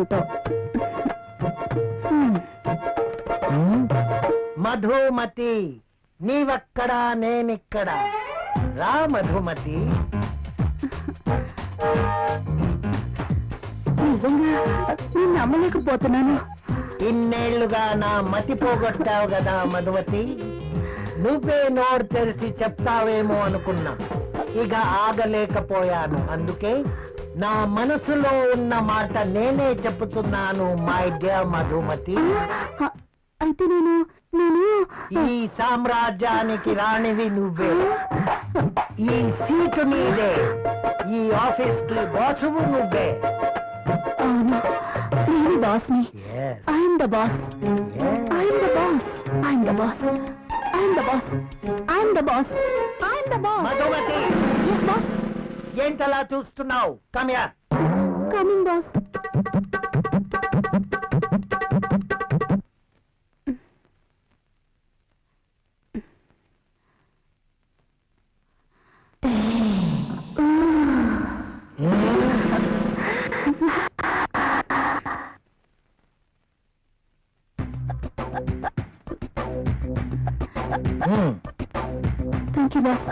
ఏంటో. మధుమతి, నీవక్కడా నేనిక్కడ. రా మధుమతి. నిజంగా నేను నమ్మలేకపోతున్నాను. ఇన్నేళ్లుగా నా మతి పోగొట్టావు కదా మధుమతి. నువ్వే నోరు తెరిచి చెప్తావేమో అనుకున్నా, ఇక ఆగలేకపోయాను. అందుకే నా మనసులో ఉన్న మాట నేనే చెప్తున్నాను మై డియర్ మధుమతి. అయితే నేను నేను ఈ సామ్రాజ్యానికి రాణివి నువ్వే. ఈ సీటు నీదే. ఈ ఆఫీస్ కి బాసువు నువ్వే. అవును, నేను బాస్ని. I'm the boss. I'm the boss. I'm the boss. I'm the boss. I'm the boss. I'm the boss. Madhumati, yes boss. ఏంటలా చూస్తున్నావు? Come here. Coming boss. Thank you boss.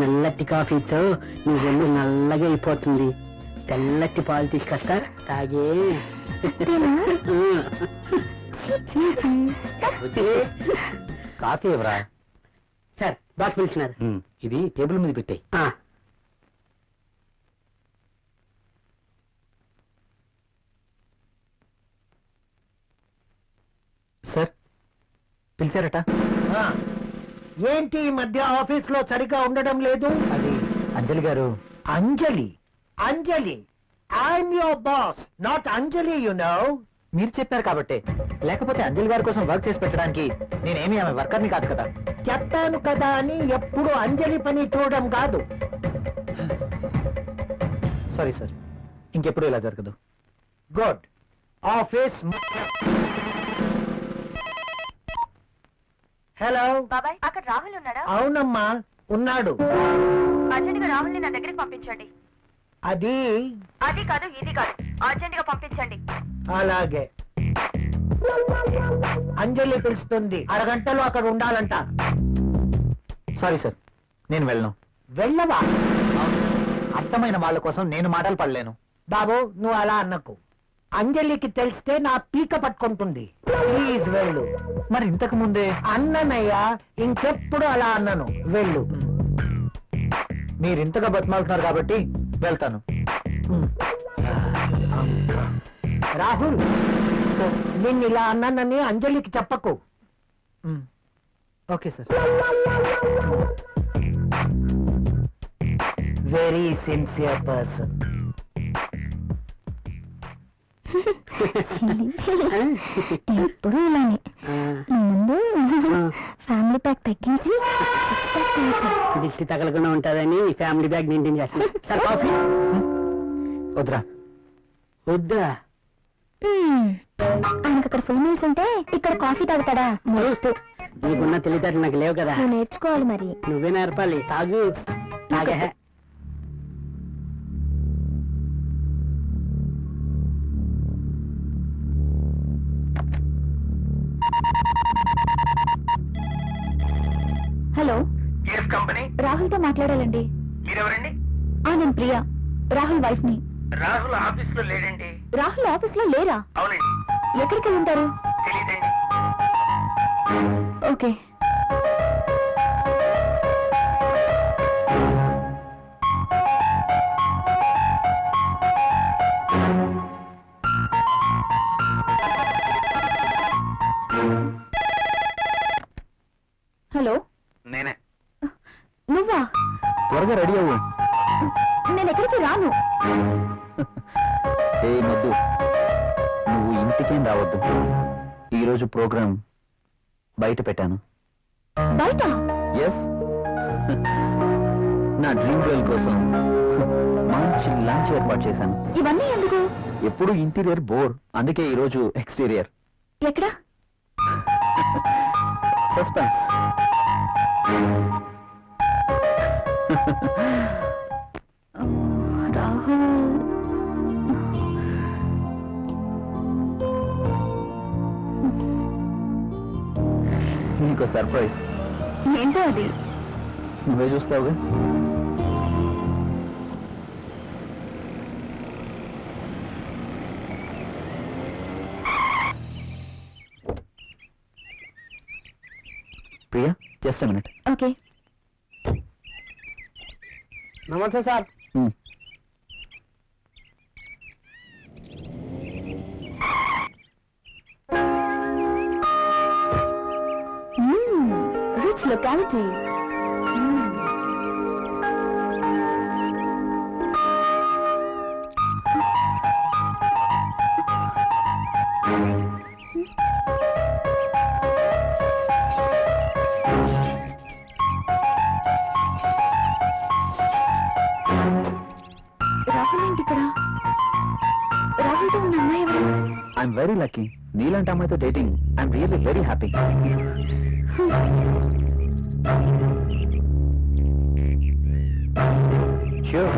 నల్లటి కాఫీతో నీ ఒళ్ళు నల్లగా అయిపోతుంది. తెల్లటి పాలు తీసుకొస్తా, తాగే. కాఫీ ఎవరా? Sir, boss పిలిచినారు. ఇది టేబుల్ మీద పెట్టాయి. సార్ పిలిచారట. ఏంటి ఈ మధ్య ఆఫీస్ లో సరిగా ఉండడం లేదు? అది అంజలి గారు. అంజలి? అంజలి, I'm your boss, not Anjali, you know. మీరు చెప్పారు కాబట్టి, లేకపోతే అంజలి గారి కోసం వర్క్ చేసి పెట్టడానికి నేనేమి ఆమె వర్కర్ని కాదు కదా. చెప్పాను కదా అని ఎప్పుడు అంజలి పని చూడడం కాదు. సారీ సార్, ఇంకెప్పుడు ఇలా జరగదు. గుడ్. ఆఫీస్. హలో బాబాయ్, అక్కడ రాహుల్ ఉన్నాడా? అవునమ్మా, ఉన్నాడు. అర్జెంట్ గా రాహుల్ ని నా దగ్గరికి పంపించండి. అది అది కాదు, ఇది కాదు, అర్జెంట్ గా పంపించండి. అలాగే. అంజలి పిలుస్తుంది, అరగంటలో అక్కడ ఉండాలంట. సారీ సార్, నేను వెళ్ళను. వెళ్ళవా? అర్థమైన వాళ్ళ కోసం నేను మాటలు పడలేను. బాబు, నువ్వు అలా అన్నకు. అంజలికి తెలిస్తే నా పీక పట్టుకుంటుంది. ప్లీజ్ వెళ్ళు. మరి ఇంతకు ముందే అన్ననయ్యా, ఇంకెప్పుడు అలా అన్నను. వెళ్ళు. మీరు ఇంతగా బతిమాలుతున్నారు కాబట్టి వెళ్తాను. రాహుల్, నిన్ను ఇలా అన్నానని అంజలికి చెప్పకు. Okay sir. Very sincere person. ఎప్పుడు ఇలానే. ముందు ఫ్యామిలీ ప్యాక్ తగ్గించి దిష్టి తగలకుండా ఉంటుందని ఫ్యామిలీ బ్యాగ్ మెయింటైన్ చేస్తాను. సార్, కాఫీ వద్దురా. వద్దా? ఆయనకు అక్కడ ఫుల్ మీల్స్ ఉంటే ఇక్కడ కాఫీ తాగుతాడా? నీకున్న తెలివితేటలు నాకు లేవు కదా. నువ్వు నేర్చుకోవాలి మరి. నువ్వే నేర్పాలి. తాగు. తాగే. హలో, కంపెనీ రాహుల్ తో మాట్లాడాలండి. మీరెవరండి? నేను ప్రియా, రాహుల్ వైఫ్ ని. రాహుల్ ఆఫీస్ లో లేడండి. రాహుల్ ఆఫీస్ లో లేరా? అవునండి. ఎక్కడికి ఉంటారు? తెలీదండి. ఓకే. హలో, నేనే. నువ్వా? త్వరగా రెడీ అవ్వు. నేను ఎక్కడికి రాను. ఏ మొద్దు, నువ్వు ఇంటికేం రావద్దు. ఈరోజు ప్రోగ్రాం బయట పెట్టాను. బయట? ఎస్. నా డ్రీమ్ గర్ల్ కోసం మంచి లంచ్ ఏర్పాటు చేశాను. ఇవన్నీ ఎందుకు? ఎప్పుడు ఇంటీరియర్ బోర్, అందుకే ఈరోజు ఎక్స్టీరియర్. ఎక్కడ? సస్పెన్స్. రాహుల్, నీకు సర్ప్రైజ్. ఏంటో అది? నువ్వే చూస్తావుగా. Priya, just minute. ఓకే. నమస్తే సార్. Rich locality. రాహుల్ ఏంటి ఇక్కడ? రాహుల్తో ఉన్న అమ్మాయి ఎవరు? I'm very lucky. నీలాంటి అమ్మాయితో dating. I'm really very happy. Sure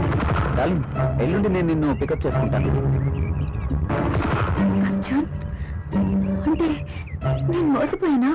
darling, ఎల్లుండి నేను నిన్ను పికప్ చేసుకుంటాను. అర్జున్, అంటే నేను మోసపోయానా?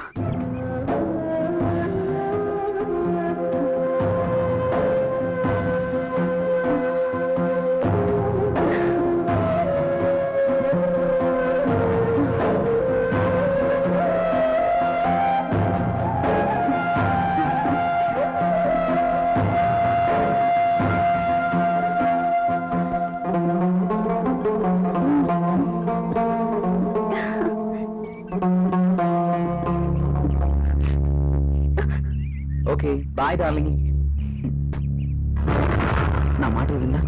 Okay bye darling. నా మాట విందా?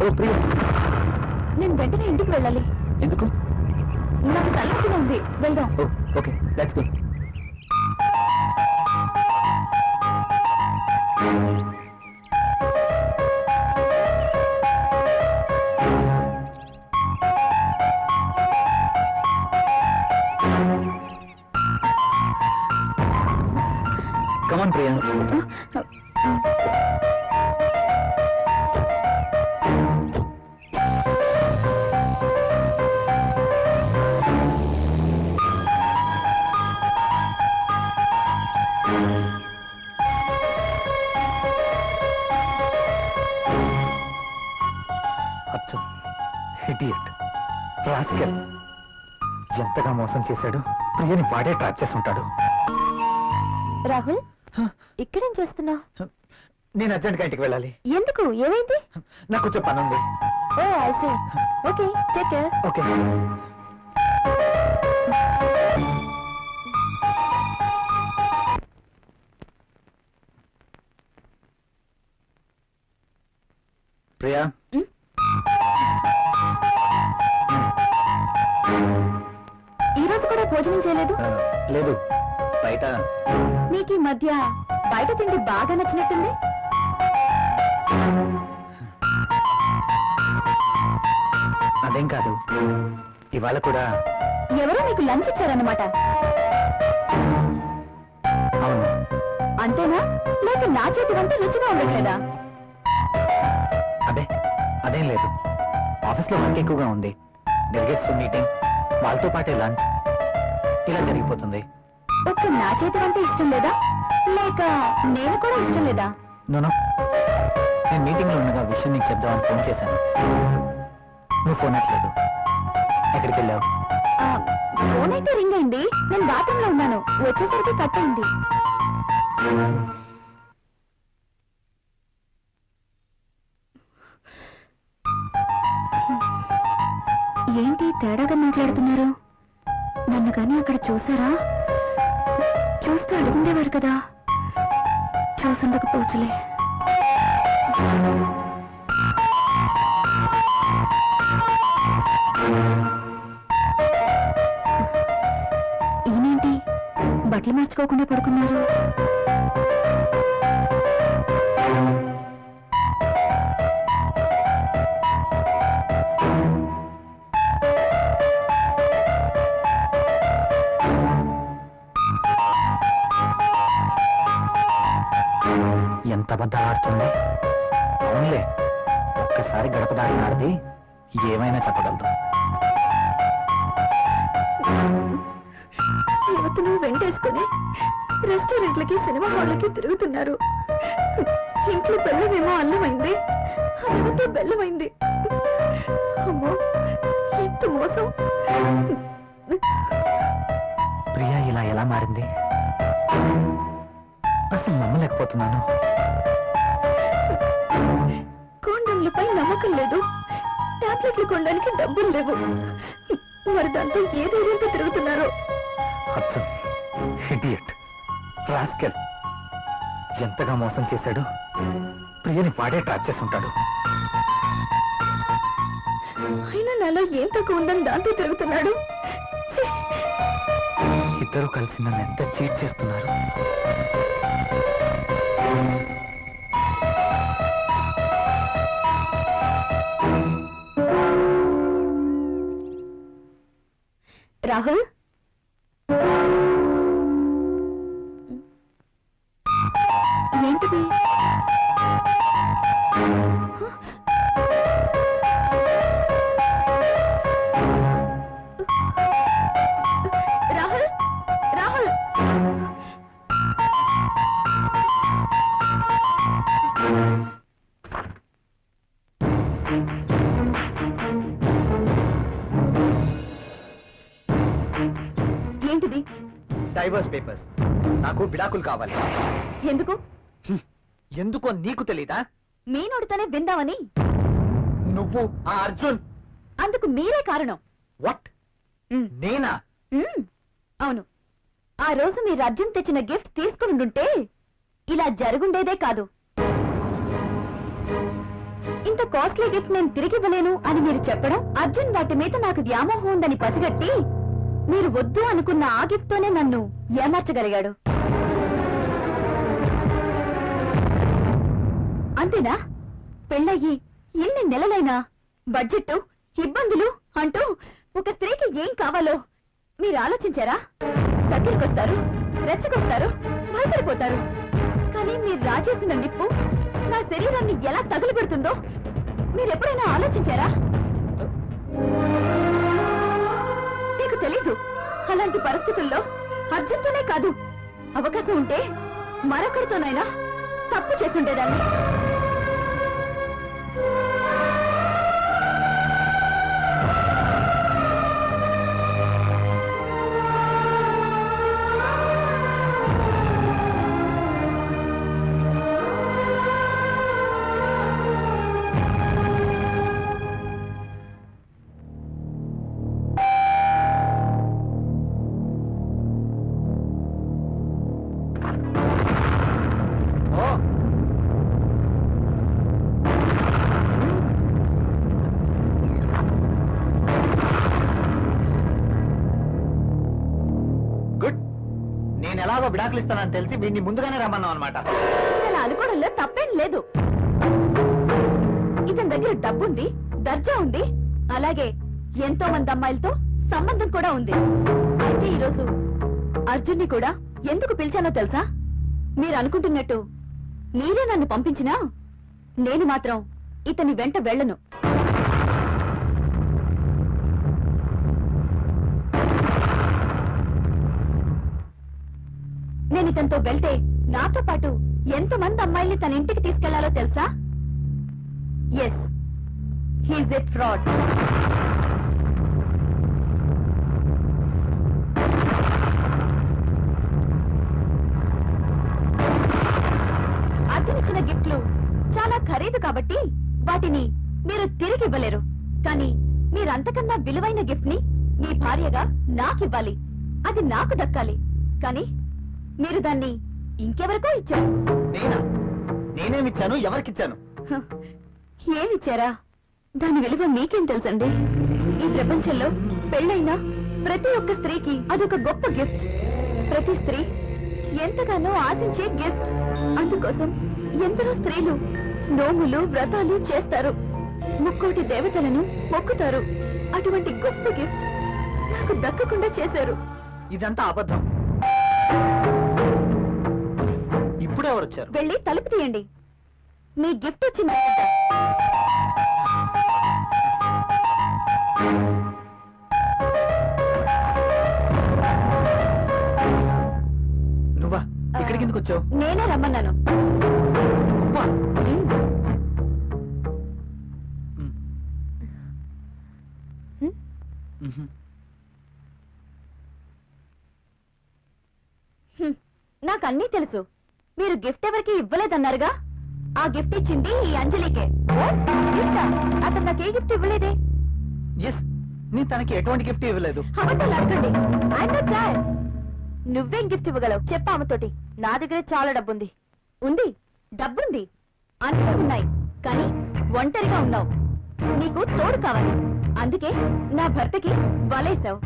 ఓ ప్రియ, నేను వెంటనే ఇంటికి వెళ్ళాలి. ఎందుకు? నాకు తలనొప్పిగా ఉంది. వెళ్దాం. ఓ okay, let's go. Come on, Priya. అచ్చం ఇడియట్, రాస్కెల్. ఎంతగా మోసం చేశాడు. ప్రియని వాడే ట్రాప్ చేస్తుంటాడు. రాహుల్, ఇక్కడేం చేస్తున్నావు? నేను అర్జెంట్గా ఇంటికి వెళ్ళాలి. ఎందుకు? ఏమైంది? నాకు కొంచెం పని ఉంది. ఓ I see. Okay, take care. Okay. Priya, ఈ రోజు కూడా భోజనం చేయలేదు? లేదు, బయట. నీకు ఈ మధ్య బయట తిండి బాగా నచ్చినట్టుంది. అదేం కాదు, ఇవాళ కూడా. ఎవరో నీకు లంచ్ ఇచ్చారన్నమాట. అవును. అంతేనా? లేక నా చేతి వంట రుచిగా ఉండట్లేదా? అదే అదేం లేదు. ఆఫీస్లో వర్క్ ఎక్కువగా ఉంది. డెలిగేట్స్ మీటింగ్, వాళ్ళతో పాటే లంచ్, ఇలా జరిగిపోతుంది. ఒక్క నా చేతి వంట ఇష్టం లేదా? లేక నేను కూడా ఇష్టం లేదా? నోనో, నేను మీటింగ్లో ఉండగా విషయం నీకు చెప్దామని ఫోన్ చేశాను. నువ్వు ఫోన్ అట్లేదు. ఎక్కడికి వెళ్ళావు? ఫోన్ అయితే రింగ్ అయింది. నేను బాత్రూమ్ లో ఉన్నాను. వచ్చేసరికి కట్ అయింది. ఏంటి తేడాగా మాట్లాడుతున్నారు? నన్ను కానీ అక్కడ చూసారా? చూస్తే అడుగుండేవారు కదా. చూసుండకపోవచ్చులే. ఈయనేంటి బట్టలు మార్చుకోకుండా పడుకున్నారు? అబద్ధాలు ఆడుతుంది. అవునులే, ఒక్కసారి గడప దాటినాడిది ఏమైనా చెప్పగలదు. యువతులు వెంటేసుకుని రెస్టారెంట్లకి సినిమా హాళ్ళకి తిరుగుతున్నారు. ఇంట్లో బెల్లమేమో అల్లమైంది, అల్లతో బెల్లమైంది. అమ్మో, ఎంత మోసం! ప్రియా ఇలా ఎలా మారింది? అసలు నమ్మలేకపోతున్నాను. కోండంలపై నమ్మకం లేదు, టాబ్లెట్లు కొనడానికి డబ్బులు లేవు. మరి దాంతో ఏ ధైర్యంతో తిరుగుతున్నారో. అర్థం ఇడియట్, రాస్కెల్, ఎంతగా మోసం చేశాడు. ప్రియని వాడే ట్రాప్ చేస్తుంటాడు. అయినా నాలో ఏం తక్కువ ఉందని దాంతో తిరుగుతున్నాడు. ఇద్దరు కలిసి నన్ను ఎంత చీట్ చేస్తున్నారు. రాహుల్, ఏంటిది? రాహుల్, రాహుల్, ఏంటిది? Divorce papers. నాకు విడాకులు కావాలి. ఎందుకు? ఎందుకో నీకు తెలీదా? మీ నోటితోనే విందామని. నువ్వు ఆ అర్జున్. అందుకు మీరే కారణం. వాట్? నేనా? అవును. ఆ రోజు మీరు అర్జున్ తెచ్చిన గిఫ్ట్ తీసుకుని ఇలా జరుగుండేదే కాదు. ఇంత కాస్ట్లీ గిఫ్ట్ నేను తిరిగి ఇవ్వలేను అని మీరు చెప్పడం, అర్జున్ వాటి మీద నాకు వ్యామోహం ఉందని పసిగట్టి మీరు వద్దు అనుకున్న ఆ గిఫ్ట్ తోనే నన్ను ఏమార్చగలిగాడు. అంతేనా? పెళ్ళయ్యి ఎన్ని నెలలైనా బడ్జెట్, ఇబ్బందులు అంటూ ఒక స్త్రీకి ఏం కావాలో మీరు ఆలోచించారా? దగ్గరికొస్తారు, రెచ్చగొస్తారు, భయపడిపోతారు. కానీ మీరు రాజేసిన నిప్పు నా శరీరాన్ని ఎలా తగులుపెడుతుందో మీరెప్పుడైనా ఆలోచించారా? మీకు తెలీదు. అలాంటి పరిస్థితుల్లో అర్జున్తోనే కాదు, అవకాశం ఉంటే మరొకరితోనైనా తప్పు చేసుండేదాన్ని. నేను ఎలాగో విడాకులు ఇస్తానని తెలిసి వీడిని ముందుగానే రమ్మన్నాం అనమాట. అలా అనుకోవడంలో తప్పేం లేదు. ఇతని దగ్గర డబ్బుంది, దర్జా ఉంది, అలాగే ఎంతో మంది అమ్మాయిలతో సంబంధం కూడా ఉంది. అయితే ఈరోజు అర్జున్ని కూడా ఎందుకు పిలిచానో తెలుసా? మీరు అనుకుంటున్నట్టు మీరే నన్ను పంపించినా నేను మాత్రం ఇతని వెంట వెళ్ళను. నేను ఇతనితో వెళ్తే నాతో పాటు ఎంతమంది అమ్మాయిల్ని తన ఇంటికి తీసుకెళ్లాలో తెలుసా? Yes, he's a fraud. Arjun ఇచ్చిన గిఫ్ట్లు చాలా ఖరీదు కాబట్టి వాటిని మీరు తిరిగి ఇవ్వలేరు. కానీ మీరంతకన్నా విలువైన గిఫ్ట్ ని మీ భార్యగా నాకివ్వాలి. అది నాకు దక్కాలి. కానీ మీరు దాన్ని ఇంకెవరికో ఇచ్చారు. నేనా? నేనేమిచ్చాను? ఎవరికిచ్చాను? హ, ఏమిచ్చారా? దాని విలువ మీకేం తెలుసండి? ఈ ప్రపంచంలో పెళ్ళైన ప్రతి ఒక్క స్త్రీకి అదొక గొప్ప గిఫ్ట్. ప్రతి స్త్రీ ఎంతగానో ఆశించే గిఫ్ట్. అందుకోసం ఎందరో స్త్రీలు నోములు, వ్రతాలు చేస్తారు, ముక్కోటి దేవతలను మొక్కుతారు. అటువంటి గొప్ప గిఫ్ట్ నాకు దక్కకుండా చేశారు. ఇదంతా అబద్ధం. ఇప్పుడే ఎవరు వచ్చారు? వెళ్ళి తలుపు తీయండి. మీ గిఫ్ట్ వచ్చింది. నువ్వా ఇక్కడికి ఎందుకు వచ్చావు? నేనే రమ్మన్నాను. నాకు అన్నీ తెలుసు. మీరు గిఫ్ట్ ఎవరికి ఇవ్వలేదన్నారుగా, ఆ గిఫ్ట్ ఇచ్చింది ఈ అంజలికే. అతను నాకే గిఫ్ట్ ఇవ్వలేదే. ఎస్, నేను తనకి ఎటువంటి గిఫ్ట్ ఇవ్వలేదు. అబద్ధాలు అడగండి. I'm not bad. నువ్వేం గిఫ్ట్ ఇవ్వగలవు చెప్పు ఆమెతోటి. నా దగ్గర చాలా డబ్బుంది. ఉంది, డబ్బుంది, అన్నీ ఉన్నాయి, కానీ ఒంటరిగా ఉన్నావు. నీకు తోడు కావాలి. అందుకే నా భర్తకి వలేశావు.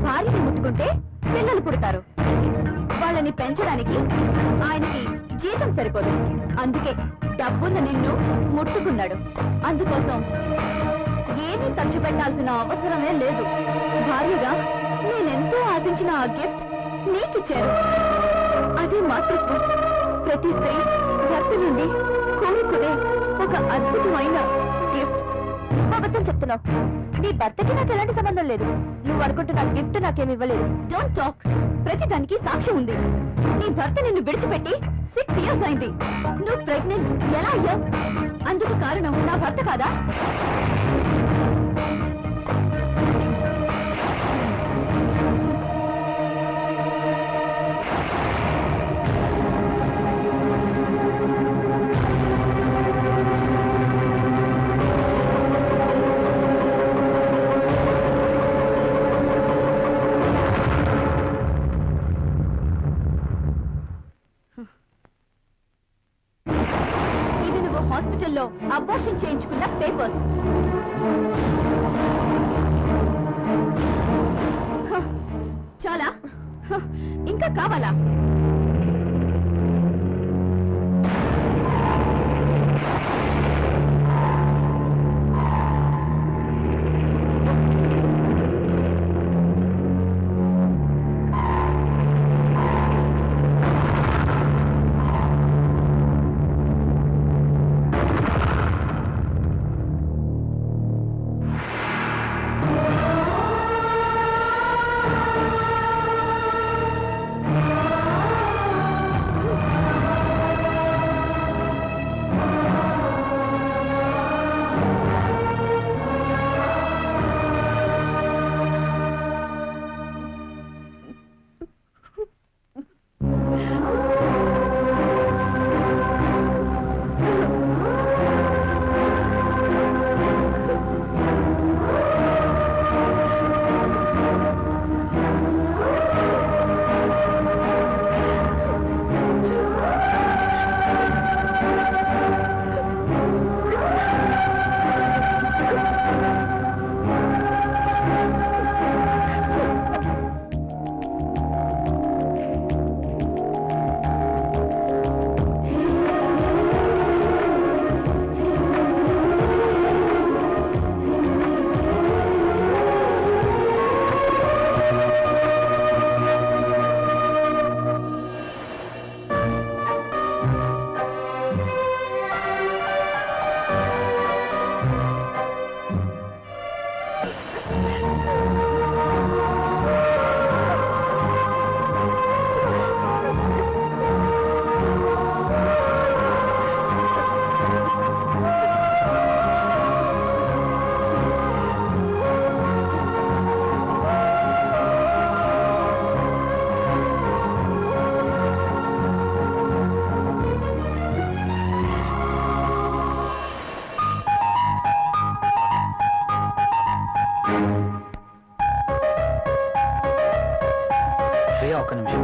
భార్యని ముట్టుకుంటే పిల్లలు పుడతారు. వాళ్ళని పెంచడానికి ఆయనకి జీతం సరిపోదు. అందుకే డబ్బున్న నిన్ను ముట్టుకున్నాడు. అందుకోసం ఏమీ ఖర్చు పెట్టాల్సిన అవసరమే లేదు. భార్యగా నేనెంతో ఆశించిన ఆ గిఫ్ట్ నీకిచ్చారు. అదే మాతృత్వం. ప్రతి స్త్రీ భర్త నుండి కోరుకునే ఒక అద్భుతమైన గిఫ్ట్. అబద్ధం చెప్తున్నావు. నీ భర్తకి నాకు ఎలాంటి సంబంధం లేదు. నువ్వు అనుకుంటున్న గిఫ్ట్ నాకేమి ఇవ్వలేదు. Don't talk. ప్రతి దానికి సాక్ష్యం ఉంది. నీ భర్త నిన్ను విడిచిపెట్టి 6 years అయింది. నువ్వు ప్రెగ్నెంట్ ఎలా అయ్యావు? అందుకు కారణం నా భర్త కాదా? ఇది నువ్వు హాస్పిటల్లో అబార్షన్ చేయించుకున్న పేపర్స్. చాలా? ఇంకా కావాలా? ప్రియా, ఒక్క నిమిషం.